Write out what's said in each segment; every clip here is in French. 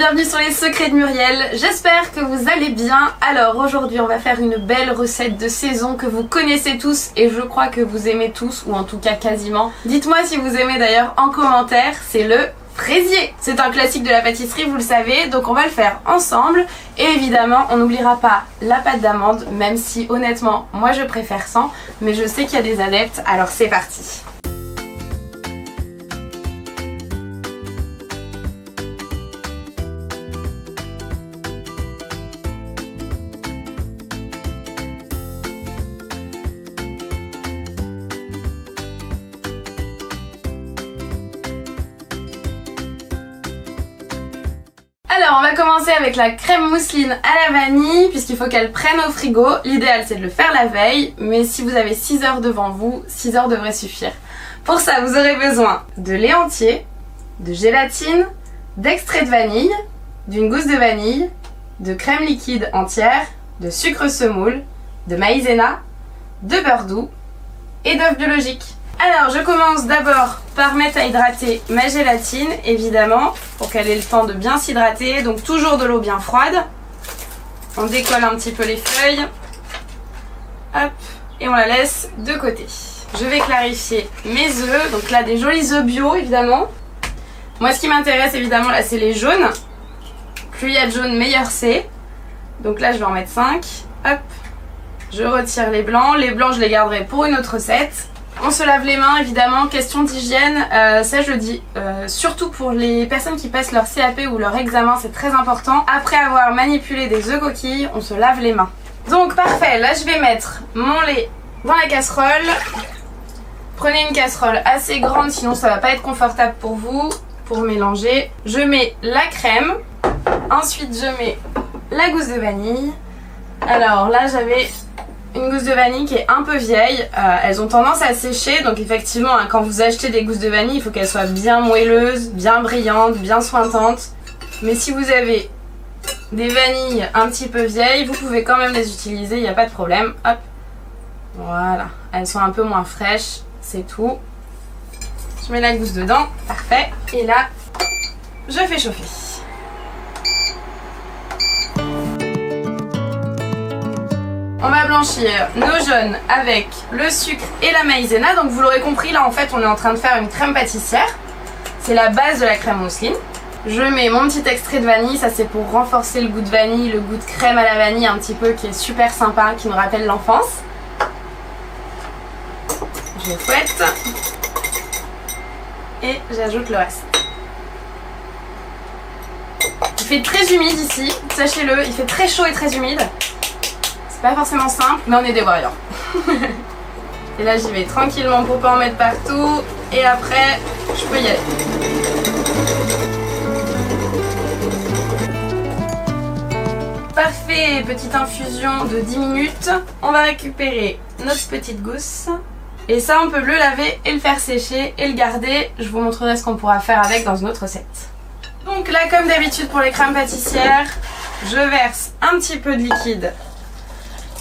bienvenue sur les secrets de Muriel, j'espère que vous allez bien. Alors aujourd'hui on va faire une belle recette de saison que vous connaissez tous et je crois que vous aimez tous, ou en tout cas quasiment. Dites-moi si vous aimez d'ailleurs en commentaire, c'est le fraisier. C'est un classique de la pâtisserie, vous le savez, donc on va le faire ensemble. Et évidemment on n'oubliera pas la pâte d'amande, même si honnêtement moi je préfère sans, mais je sais qu'il y a des adeptes, alors c'est parti. Alors on va commencer avec la crème mousseline à la vanille puisqu'il faut qu'elle prenne au frigo. L'idéal c'est de le faire la veille, mais si vous avez 6 heures devant vous, 6 heures devrait suffire. Pour ça vous aurez besoin de lait entier, de gélatine, d'extrait de vanille, d'une gousse de vanille, de crème liquide entière, de sucre semoule, de maïzena, de beurre doux et d'œufs biologiques. Alors je commence d'abord par mettre à hydrater ma gélatine, évidemment, pour qu'elle ait le temps de bien s'hydrater, donc toujours de l'eau bien froide. On décolle un petit peu les feuilles, hop, et on la laisse de côté. Je vais clarifier mes œufs, donc là des jolis œufs bio évidemment. Moi ce qui m'intéresse évidemment là c'est les jaunes, plus il y a de jaunes meilleur c'est. Donc là je vais en mettre 5, hop, je retire les blancs je les garderai pour une autre recette. On se lave les mains évidemment, question d'hygiène, ça je le dis, surtout pour les personnes qui passent leur CAP ou leur examen, c'est très important. Après avoir manipulé des œufs coquilles, on se lave les mains. Donc parfait, là je vais mettre mon lait dans la casserole. Prenez une casserole assez grande, sinon ça va pas être confortable pour vous, pour mélanger. Je mets la crème, ensuite je mets la gousse de vanille. Alors là j'avais une gousse de vanille qui est un peu vieille, elles ont tendance à sécher, donc effectivement hein, quand vous achetez des gousses de vanille il faut qu'elles soient bien moelleuses, bien brillantes, bien sointantes. Mais si vous avez des vanilles un petit peu vieilles, vous pouvez quand même les utiliser, il n'y a pas de problème. Hop, voilà, elles sont un peu moins fraîches, c'est tout. Je mets la gousse dedans, parfait, et là je fais chauffer. On va blanchir nos jaunes avec le sucre et la maïzena. Donc vous l'aurez compris, là en fait on est en train de faire une crème pâtissière. C'est la base de la crème mousseline. Je mets mon petit extrait de vanille, ça c'est pour renforcer le goût de vanille, le goût de crème à la vanille un petit peu qui est super sympa, qui nous rappelle l'enfance. Je fouette. Et j'ajoute le reste. Il fait très humide ici, sachez-le, il fait très chaud et très humide. Pas forcément simple, mais on est des warriors. Et là j'y vais tranquillement pour pas en mettre partout. Et après, je peux y aller. Parfait, petite infusion de 10 minutes. On va récupérer notre petite gousse. Et ça on peut le laver et le faire sécher et le garder. Je vous montrerai ce qu'on pourra faire avec dans une autre recette. Donc là comme d'habitude pour les crèmes pâtissières, je verse un petit peu de liquide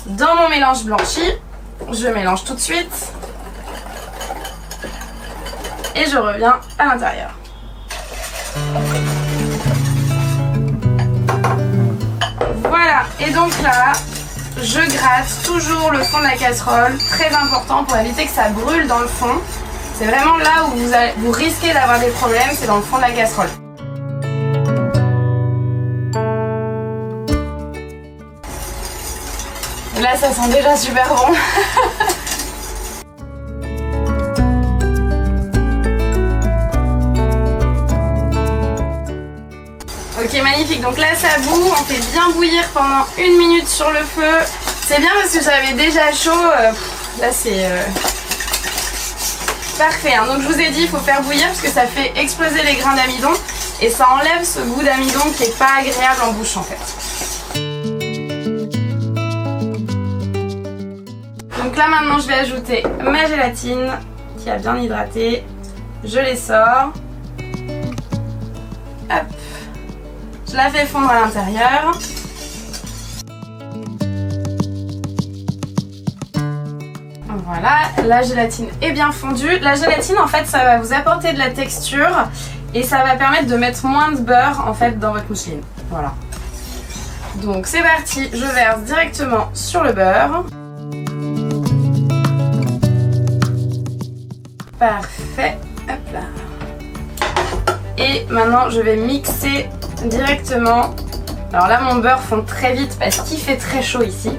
dans mon mélange blanchi, je mélange tout de suite et je reviens à l'intérieur. Voilà, et donc là, je gratte toujours le fond de la casserole, très important pour éviter que ça brûle dans le fond. C'est vraiment là où vous risquez d'avoir des problèmes, c'est dans le fond de la casserole. Là ça sent déjà super bon. Ok magnifique, donc là ça bout, on fait bien bouillir pendant 1 minute sur le feu. C'est bien parce que j'avais déjà chaud, là c'est parfait hein. Donc je vous ai dit il faut faire bouillir parce que ça fait exploser les grains d'amidon et ça enlève ce goût d'amidon qui est pas agréable en bouche en fait. Donc là maintenant je vais ajouter ma gélatine qui a bien hydraté. Je les sors. Hop. Je la fais fondre à l'intérieur. Voilà, la gélatine est bien fondue. La gélatine en fait ça va vous apporter de la texture et ça va permettre de mettre moins de beurre en fait dans votre mousseline. Voilà. Donc c'est parti, je verse directement sur le beurre. Parfait, hop là. Et maintenant je vais mixer directement. Alors là mon beurre fond très vite parce qu'il fait très chaud ici.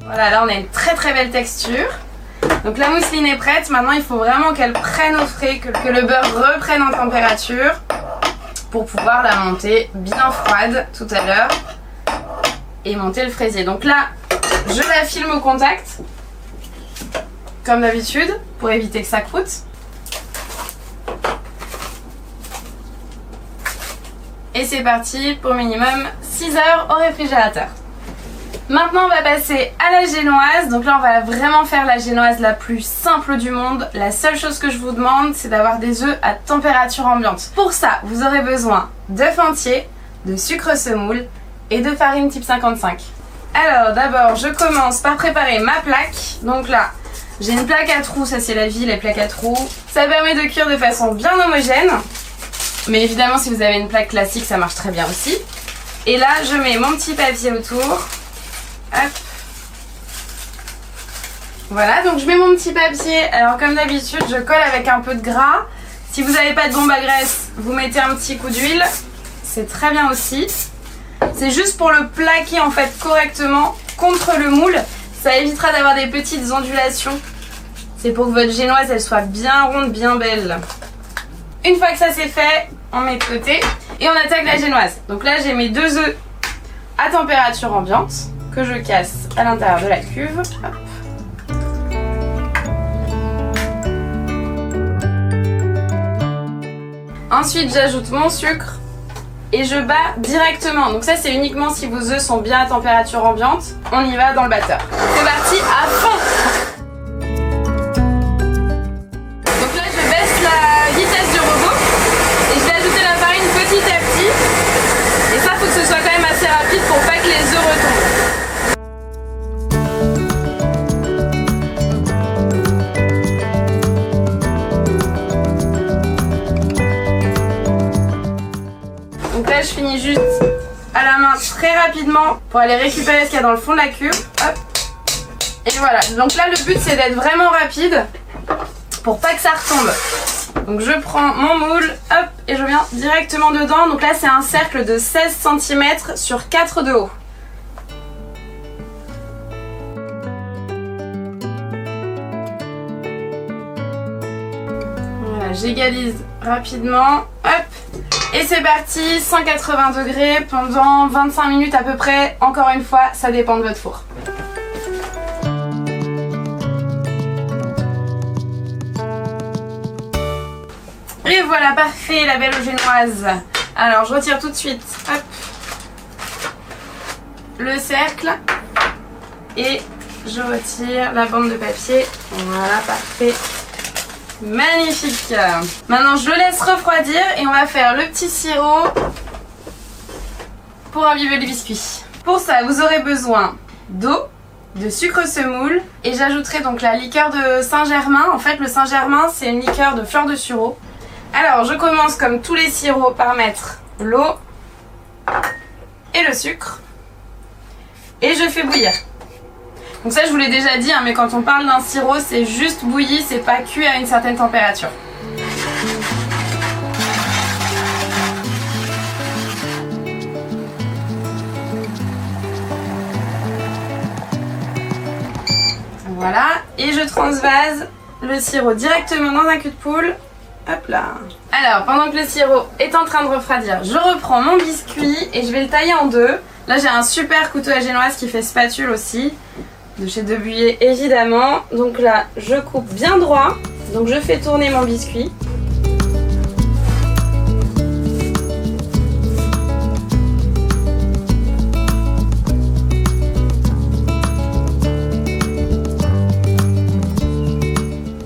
Voilà, là on a une très belle texture. Donc la mousseline est prête, maintenant il faut vraiment qu'elle prenne au frais, que le beurre reprenne en température pour pouvoir la monter bien froide tout à l'heure et monter le fraisier. Donc là, je la filme au contact, comme d'habitude, pour éviter que ça croûte. Et c'est parti pour minimum 6 heures au réfrigérateur. Maintenant on va passer à la génoise, donc là on va vraiment faire la génoise la plus simple du monde. La seule chose que je vous demande c'est d'avoir des œufs à température ambiante. Pour ça vous aurez besoin d'œufs entiers, de sucre semoule et de farine type 55. Alors d'abord je commence par préparer ma plaque. Donc là j'ai une plaque à trous, ça c'est la vie, les plaques à trous. Ça permet de cuire de façon bien homogène. Mais évidemment si vous avez une plaque classique ça marche très bien aussi. Et là je mets mon petit papier autour. Hop. Voilà, donc je mets mon petit papier. Alors comme d'habitude, je colle avec un peu de gras. Si vous n'avez pas de bombe à graisse, vous mettez un petit coup d'huile. C'est très bien aussi. C'est juste pour le plaquer en fait correctement contre le moule. Ça évitera d'avoir des petites ondulations. C'est pour que votre génoise elle soit bien ronde, bien belle. Une fois que ça c'est fait, on met de côté et on attaque la génoise. Donc là j'ai mes 2 œufs à température ambiante que je casse à l'intérieur de la cuve. Hop. Ensuite j'ajoute mon sucre et je bats directement. Donc ça c'est uniquement si vos œufs sont bien à température ambiante. On y va dans le batteur. C'est parti à fond. Donc là je baisse la vitesse du robot et je vais ajouter la farine petit à petit. Et ça faut que ce soit quand même assez rapide pour pas que les œufs retombent. Donc là je finis juste à la main très rapidement pour aller récupérer ce qu'il y a dans le fond de la cuve. Hop. Et voilà, donc là le but c'est d'être vraiment rapide pour pas que ça retombe. Donc je prends mon moule, hop, et je viens directement dedans. Donc là c'est un cercle de 16 cm sur 4 de haut. Voilà, j'égalise rapidement, hop. Et c'est parti, 180 degrés pendant 25 minutes à peu près. Encore une fois, ça dépend de votre four. Et voilà, parfait, la belle génoise. Alors, je retire tout de suite, hop, le cercle. Et je retire la bande de papier. Voilà, parfait. Magnifique. Maintenant je le laisse refroidir et on va faire le petit sirop pour imbiber le biscuit. Pour ça vous aurez besoin d'eau, de sucre semoule et j'ajouterai donc la liqueur de Saint-Germain. En fait le Saint-Germain c'est une liqueur de fleurs de sureau. Alors je commence comme tous les sirops par mettre l'eau et le sucre et je fais bouillir. Donc ça je vous l'ai déjà dit, hein, mais quand on parle d'un sirop, c'est juste bouilli, c'est pas cuit à une certaine température. Voilà, et je transvase le sirop directement dans un cul de poule. Hop là. Alors, pendant que le sirop est en train de refroidir, je reprends mon biscuit et je vais le tailler en deux. Là j'ai un super couteau à génoise qui fait spatule aussi. De chez Debuyer évidemment. Donc là je coupe bien droit. Donc je fais tourner mon biscuit.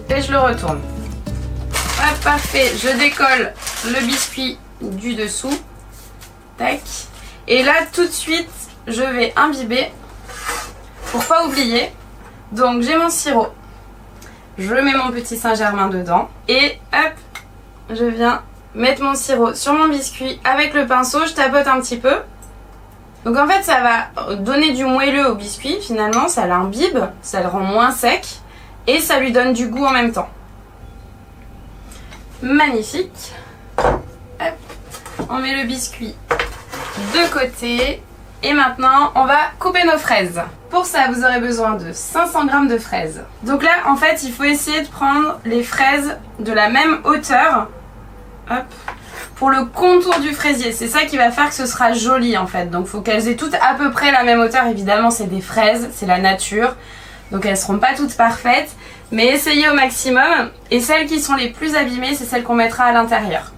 Et je le retourne. Hop, parfait. Je décolle le biscuit du dessous. Tac. Et là tout de suite je vais imbiber pour pas oublier. Donc j'ai mon sirop, je mets mon petit Saint-Germain dedans et hop, je viens mettre mon sirop sur mon biscuit avec le pinceau, je tapote un petit peu. Donc en fait ça va donner du moelleux au biscuit, finalement ça l'imbibe, ça le rend moins sec et ça lui donne du goût en même temps. Magnifique. Hop. On met le biscuit de côté et maintenant on va couper nos fraises. Pour ça vous aurez besoin de 500 g de fraises. Donc là en fait il faut essayer de prendre les fraises de la même hauteur. Hop. Pour le contour du fraisier, c'est ça qui va faire que ce sera joli en fait. Donc il faut qu'elles aient toutes à peu près la même hauteur. Évidemment c'est des fraises, c'est la nature, donc elles seront pas toutes parfaites, mais essayez au maximum. Et celles qui sont les plus abîmées, c'est celles qu'on mettra à l'intérieur.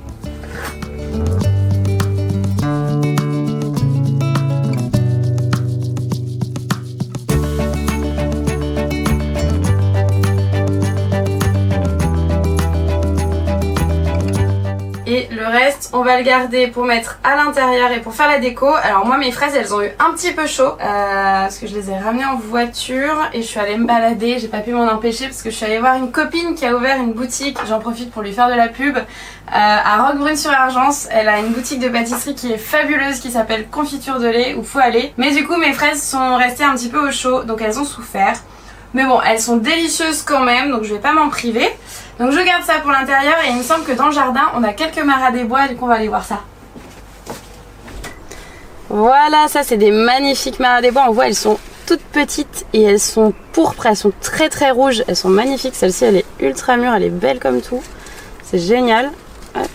Et le reste, on va le garder pour mettre à l'intérieur et pour faire la déco. Alors moi mes fraises elles ont eu un petit peu chaud parce que je les ai ramenées en voiture et je suis allée me balader. J'ai pas pu m'en empêcher parce que je suis allée voir une copine qui a ouvert une boutique. J'en profite pour lui faire de la pub à Roquebrune-sur-Argence. Elle a une boutique de pâtisserie qui est fabuleuse qui s'appelle Confiture de lait où faut aller. Mais du coup mes fraises sont restées un petit peu au chaud donc elles ont souffert. Mais bon, elles sont délicieuses quand même, donc je vais pas m'en priver. Donc je garde ça pour l'intérieur et il me semble que dans le jardin, on a quelques maras des bois, du coup on va aller voir ça. Voilà, ça c'est des magnifiques maras des bois. On voit, elles sont toutes petites et elles sont pourpres, elles sont très très rouges. Elles sont magnifiques, celle-ci elle est ultra mûre, elle est belle comme tout. C'est génial. Hop.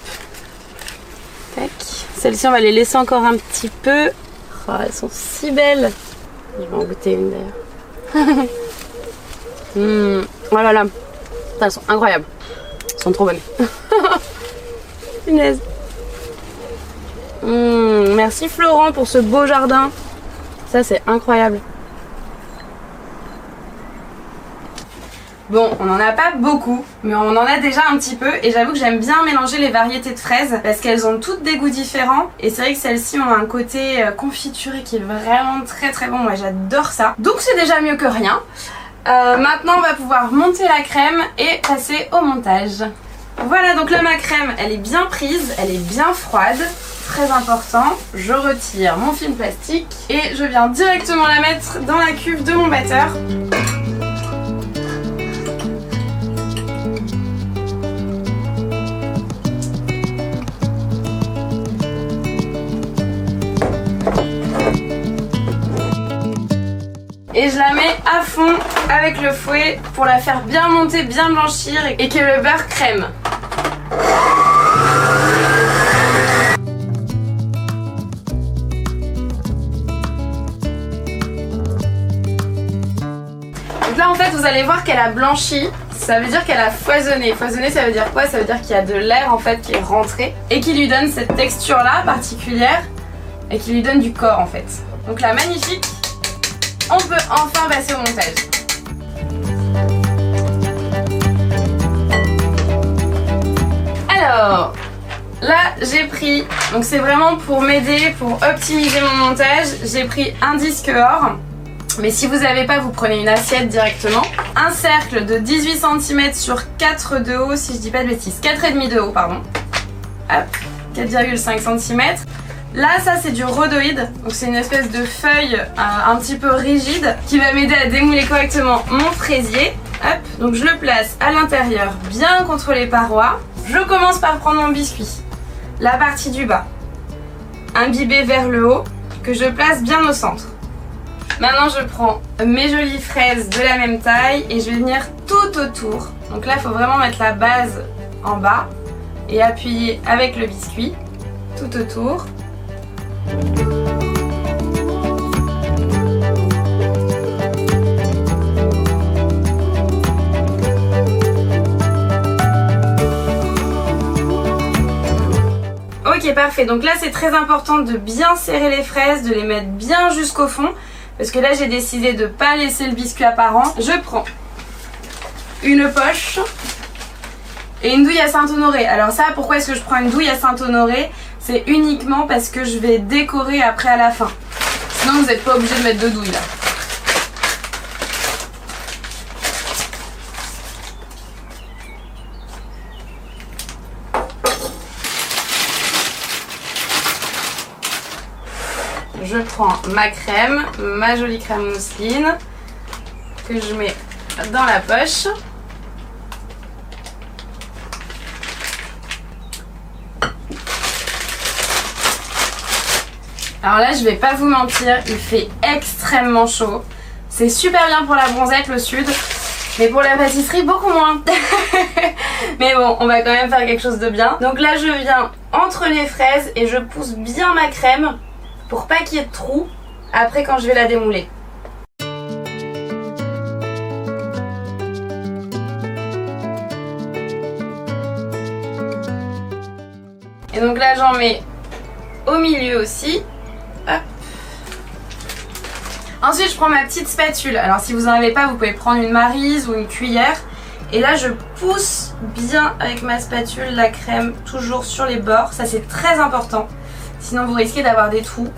Tac. Celles-ci on va les laisser encore un petit peu. Oh, elles sont si belles. Je vais en goûter une d'ailleurs. Oh là là, elles sont incroyables, elles sont trop bonnes. Punaise. Merci Florent pour ce beau jardin, ça c'est incroyable. Bon, on n'en a pas beaucoup, mais on en a déjà un petit peu et j'avoue que j'aime bien mélanger les variétés de fraises parce qu'elles ont toutes des goûts différents et c'est vrai que celles-ci ont un côté confituré qui est vraiment très très bon, moi j'adore ça. Donc c'est déjà mieux que rien. Maintenant on va pouvoir monter la crème et passer au montage. Voilà, donc là ma crème elle est bien prise, elle est bien froide, très important. Je retire mon film plastique et je viens directement la mettre dans la cuve de mon batteur. Et je la mets à fond avec le fouet pour la faire bien monter, bien blanchir et que le beurre crème. Donc là en fait vous allez voir qu'elle a blanchi, ça veut dire qu'elle a foisonné. Foisonné ça veut dire quoi? Ça veut dire qu'il y a de l'air en fait qui est rentré et qui lui donne cette texture là particulière et qui lui donne du corps en fait. Donc là magnifique. On peut enfin passer au montage. Alors, là j'ai pris, donc c'est vraiment pour m'aider, pour optimiser mon montage, j'ai pris un disque or. Mais si vous n'avez pas, vous prenez une assiette directement. Un cercle de 18 cm sur 4 de haut, si je dis pas de bêtises. 4,5 de haut, pardon. Hop, 4,5 cm. Là, ça c'est du rhodoïde, donc c'est une espèce de feuille un petit peu rigide qui va m'aider à démouler correctement mon fraisier. Hop, donc je le place à l'intérieur, bien contre les parois. Je commence par prendre mon biscuit, la partie du bas, imbibé vers le haut, que je place bien au centre. Maintenant, je prends mes jolies fraises de la même taille et je vais venir tout autour. Donc là, il faut vraiment mettre la base en bas et appuyer avec le biscuit tout autour. Ok, parfait. Donc là c'est très important de bien serrer les fraises, de les mettre bien jusqu'au fond parce que là j'ai décidé de ne pas laisser le biscuit apparent. Je prends une poche et une douille à Saint-Honoré. Alors ça, pourquoi est-ce que je prends une douille à Saint-Honoré? c'est uniquement parce que je vais décorer après à la fin. Sinon vous n'êtes pas obligé de mettre de douille là. Je prends ma crème, ma jolie crème mousseline que je mets dans la poche. Alors là, je vais pas vous mentir, il fait extrêmement chaud. C'est super bien pour la bronzette, le sud, mais pour la pâtisserie, beaucoup moins. Mais bon, on va quand même faire quelque chose de bien. Donc là, je viens entre les fraises et je pousse bien ma crème pour pas qu'il y ait de trous après quand je vais la démouler. Et donc là, j'en mets au milieu aussi. Hop. Ensuite, je prends ma petite spatule. Alors si vous n'en avez pas, vous pouvez prendre une maryse ou une cuillère. Et là, je pousse bien avec ma spatule la crème toujours sur les bords. Ça, c'est très important. Sinon, vous risquez d'avoir des trous.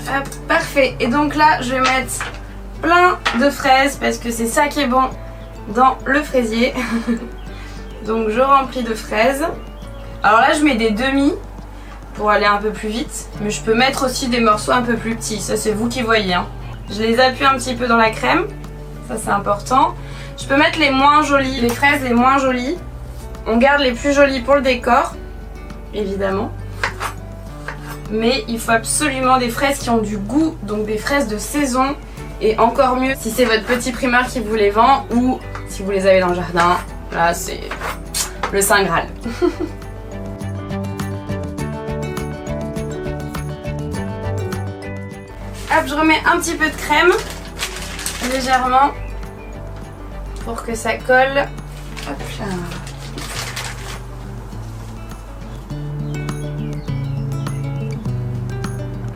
Hop, parfait. Et donc là, je vais mettre plein de fraises parce que c'est ça qui est bon dans le fraisier. Donc je remplis de fraises. Alors là, je mets des demi pour aller un peu plus vite, mais je peux mettre aussi des morceaux un peu plus petits, ça c'est vous qui voyez, hein. Je les appuie un petit peu dans la crème, ça c'est important. Je peux mettre les moins jolies, les fraises les moins jolies. On garde les plus jolies pour le décor, évidemment. Mais il faut absolument des fraises qui ont du goût, donc des fraises de saison. Et encore mieux si c'est votre petit primeur qui vous les vend ou si vous les avez dans le jardin. Là c'est le Saint Graal. Hop, je remets un petit peu de crème, légèrement, pour que ça colle. Hop là.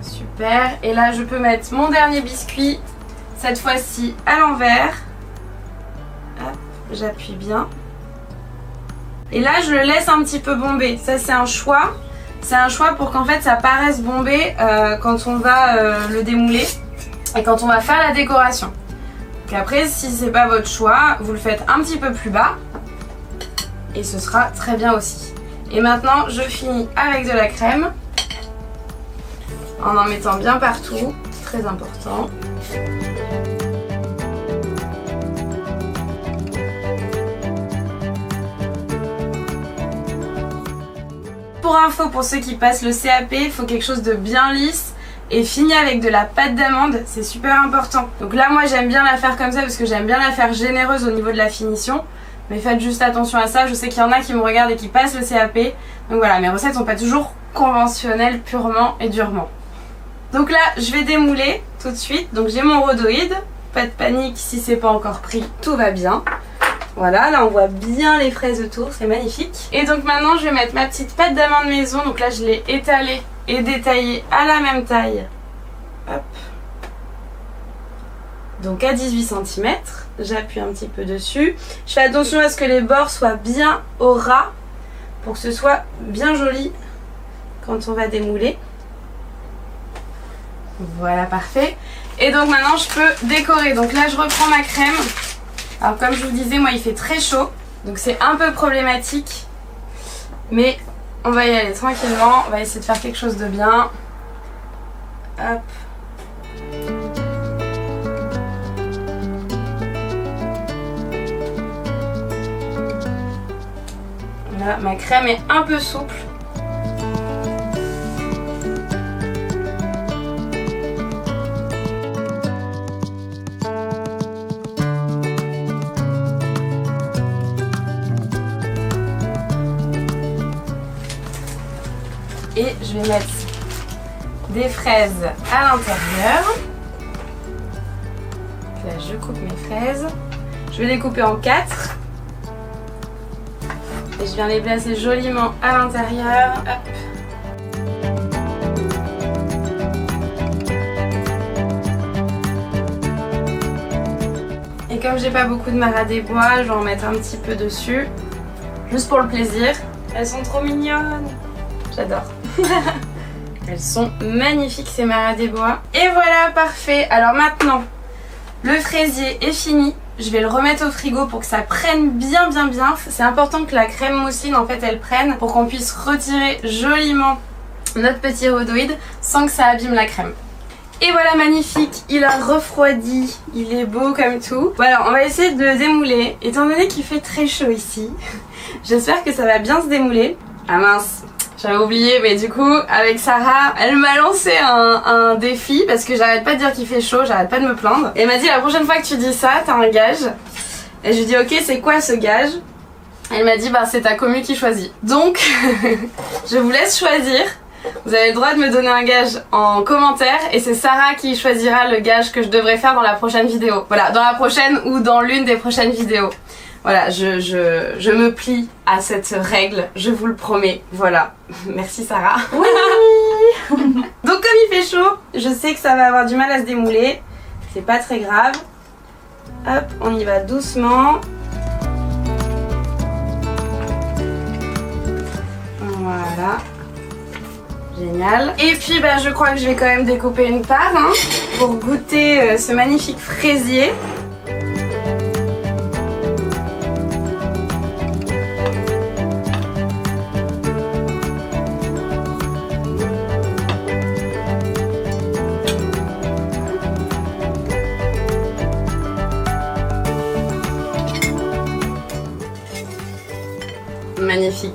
Super. Et là, je peux mettre mon dernier biscuit, cette fois-ci à l'envers. Hop, j'appuie bien. Et là, je le laisse un petit peu bomber. Ça, c'est un choix. C'est un choix pour qu'en fait ça paraisse bombé quand on va le démouler et quand on va faire la décoration. Donc après, si c'est pas votre choix, vous le faites un petit peu plus bas et ce sera très bien aussi. Et maintenant, je finis avec de la crème en mettant bien partout, très important. Pour info, pour ceux qui passent le CAP, il faut quelque chose de bien lisse et fini avec de la pâte d'amande, c'est super important. Donc là, moi j'aime bien la faire comme ça parce que j'aime bien la faire généreuse au niveau de la finition. Mais faites juste attention à ça, je sais qu'il y en a qui me regardent et qui passent le CAP. Donc voilà, mes recettes sont pas toujours conventionnelles purement et durement. Donc là, je vais démouler tout de suite. Donc j'ai mon rhodoïde, pas de panique si c'est pas encore pris, tout va bien. Voilà, là on voit bien les fraises autour, c'est magnifique. Et donc maintenant je vais mettre ma petite pâte d'amande maison. Donc là je l'ai étalée et détaillée à la même taille. Hop. Donc à 18 cm. J'appuie un petit peu dessus. Je fais attention à ce que les bords soient bien au ras pour que ce soit bien joli quand on va démouler. Voilà, parfait. Et donc maintenant je peux décorer. Donc là je reprends ma crème. Alors comme je vous disais, moi il fait très chaud, donc c'est un peu problématique. Mais on va y aller tranquillement, on va essayer de faire quelque chose de bien. Hop. Là, ma crème est un peu souple. Et je vais mettre des fraises à l'intérieur. Là, je coupe mes fraises. Je vais les couper en 4. Et je viens les placer joliment à l'intérieur. Et comme j'ai pas beaucoup de maras des bois, je vais en mettre un petit peu dessus. Juste pour le plaisir. Elles sont trop mignonnes. J'adore. Elles sont magnifiques ces maras des bois. Et voilà, parfait. Alors maintenant, le fraisier est fini. Je vais le remettre au frigo pour que ça prenne bien. C'est important que la crème mousseline en fait elle prenne pour qu'on puisse retirer joliment notre petit rhodoïde sans que ça abîme la crème. Et voilà, magnifique, il a refroidi, il est beau comme tout. Voilà, on va essayer de le démouler. Étant donné qu'il fait très chaud ici, j'espère que ça va bien se démouler. Ah mince, j'avais oublié, mais du coup, avec Sarah, elle m'a lancé un défi parce que j'arrête pas de dire qu'il fait chaud, j'arrête pas de me plaindre. Et elle m'a dit la prochaine fois que tu dis ça, t'as un gage. Et je lui ai dit ok, c'est quoi ce gage? Elle m'a dit bah c'est ta commu qui choisit. Donc, je vous laisse choisir. Vous avez le droit de me donner un gage en commentaire et c'est Sarah qui choisira le gage que je devrais faire dans la prochaine vidéo. Voilà, dans la prochaine ou dans l'une des prochaines vidéos. Voilà, je me plie à cette règle, je vous le promets. Voilà, merci Sarah. Oui. Donc comme il fait chaud, je sais que ça va avoir du mal à se démouler. C'est pas très grave. Hop, on y va doucement. Voilà. Génial. Et puis bah, je crois que je vais quand même découper une part hein, pour goûter ce magnifique fraisier. Magnifique.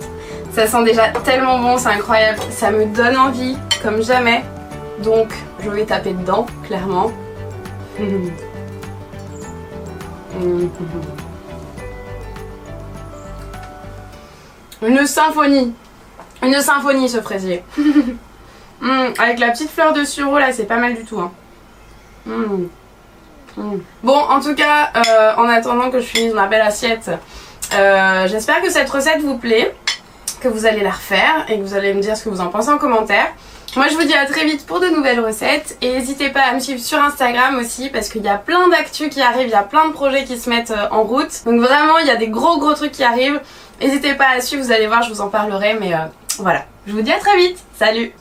Ça sent déjà tellement bon, c'est incroyable. Ça me donne envie, comme jamais. Donc, je vais taper dedans, clairement. Une symphonie. Une symphonie, ce fraisier. Avec la petite fleur de sureau, là, c'est pas mal du tout. Hein. Bon, en tout cas, en attendant que je finisse ma belle assiette, j'espère que cette recette vous plaît, que vous allez la refaire et que vous allez me dire ce que vous en pensez en commentaire. Moi je vous dis à très vite pour de nouvelles recettes et n'hésitez pas à me suivre sur Instagram aussi parce qu'il y a plein d'actu qui arrivent, il y a plein de projets qui se mettent en route. Donc vraiment il y a des gros trucs qui arrivent. N'hésitez pas à suivre, vous allez voir, je vous en parlerai mais voilà. Je vous dis à très vite, salut!